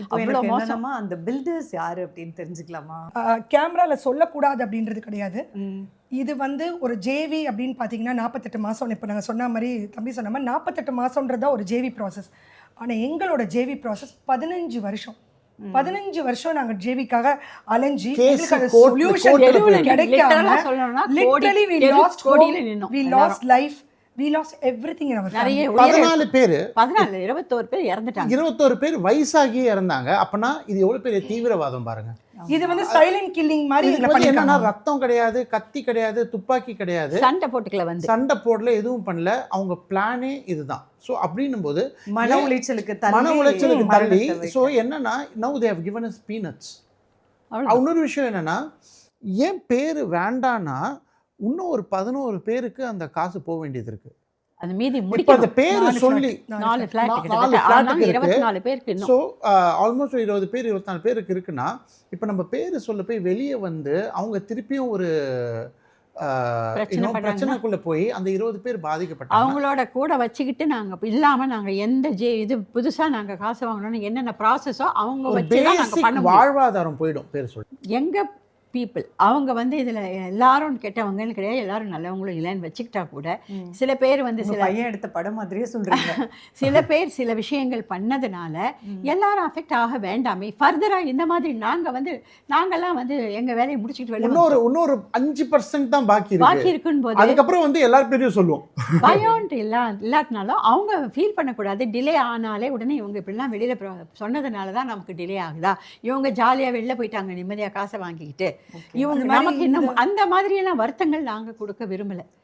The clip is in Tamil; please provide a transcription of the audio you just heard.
இப்போ அவ்வளோ எனக்கு மோசம். என்னன்னா அந்த பில்டர்ஸ் யாரு அப்படின்னு தெரிஞ்சுக்கலாமா? கேமராவில் சொல்லக்கூடாது அப்படின்றது கிடையாது. இது வந்து ஒரு ஜேவி அப்படின்னு பார்த்தீங்கன்னா 48 மாதம். இப்போ நாங்கள் சொன்ன மாதிரி தம்பி சொன்ன மாதிரி 48 மாதம்ன்றதா ஒரு ஜேவி ப்ராசஸ். ஆனால் எங்களோட ஜேவி ப்ராசஸ் 15 வருஷம். 15 வருஷம் நாங்கள் ஜேவிக்காக அலைஞ்சி எங்களுக்கு அது சொல்யூஷன் கிடைக்காம literally we lost life, we lost everything in our family. நிறைய 14 பேர் 14 21 பேர் இறந்துட்டாங்க. 21 பேர் வயசாகி இறந்தாங்க. அப்பனா இது எவ்வளவு பெரிய தீவிரவாதம் பாருங்க. இது வந்து சைலண்ட் கில்லிங் மாதிரி இதுக்கு வந்து என்னன்னா ரத்தம் கிடையாது, கத்தி கிடையாது, துப்பாக்கி கிடையாது, சண்டை போட்டுக்கல வந்து சண்டை போடல, எதுவும் பண்ணல. அவங்க பிளானே இதுதான். ஸோ அப்படின்னும் போது மன உளைச்சலுக்கு தள்ளி ஸோ என்னன்னா now they have given us peanuts. இன்னொரு விஷயம் என்னன்னா ஏன் பேர் வேண்டான்னா இன்னும் ஒரு 11 பேருக்கு அந்த காசு போக வேண்டியது இருக்கு. அந்த மீதி இப்போ முடிக்க அந்த பேரை சொல்லி 4 ஃபிளாட் 24 பேருக்கு இன்னும். ஸோ ஆல்மோஸ்ட் 20 பேர் 24 பேருக்கு இருக்குன்னா இப்போ நம்ம பேர் சொல்ல போய் வெளியே வந்து அவங்க திருப்பியும் ஒரு பிரச்சனைக்குள்ள போய் அந்த 20 பேர் பாதிக்கப்பட்டாங்க. அவங்களோட கூட வச்சுக்கிட்டு நாங்க இல்லாம நாங்க எந்த இது புதுசா நாங்க காசு வாங்கணும்னு என்னென்ன ப்ராசஸோ அவங்க வச்சு தான் நாங்க பண்ண வாழ்வாதாரம் போயிடும் பேர் சொல்லி. எங்க பீப்புள் அவங்க வந்து இதில் எல்லாரும் கெட்டவங்கன்னு கிடையாது, எல்லாரும் நல்லவங்களும் இல்லைன்னு வச்சுக்கிட்டா கூட சில பேர் வந்து சில பையன் எடுத்த படம் மாதிரியே சொல்றாங்க. சில பேர் சில விஷயங்கள் பண்ணதுனால எல்லாரும் அஃபெக்ட் ஆக வேண்டாமே. ஃபர்தராக இந்த மாதிரி நாங்கெல்லாம் வந்து எங்கள் வேலையை முடிச்சுக்கிட்டு இன்னொரு 5% தான் பாக்கி இருக்குன்னு போது அதுக்கப்புறம் வந்து எல்லாரும் பேரையும் சொல்லுவோம். பயோன்ட்டு இல்லாட்டினாலும் அவங்க ஃபீல் பண்ணக்கூடாது. டிலே ஆனாலே உடனே இவங்க இப்படிலாம் வெளியில் சொன்னதுனால தான் நமக்கு டிலே ஆகுதா, இவங்க ஜாலியாக வெளில போயிட்டாங்க நிம்மதியாக காசை வாங்கிக்கிட்டு, இவங்க நமக்கு இன்னும் அந்த மாதிரியெல்லாம் வருத்தங்கள் நாங்கள் கொடுக்க விரும்பலை.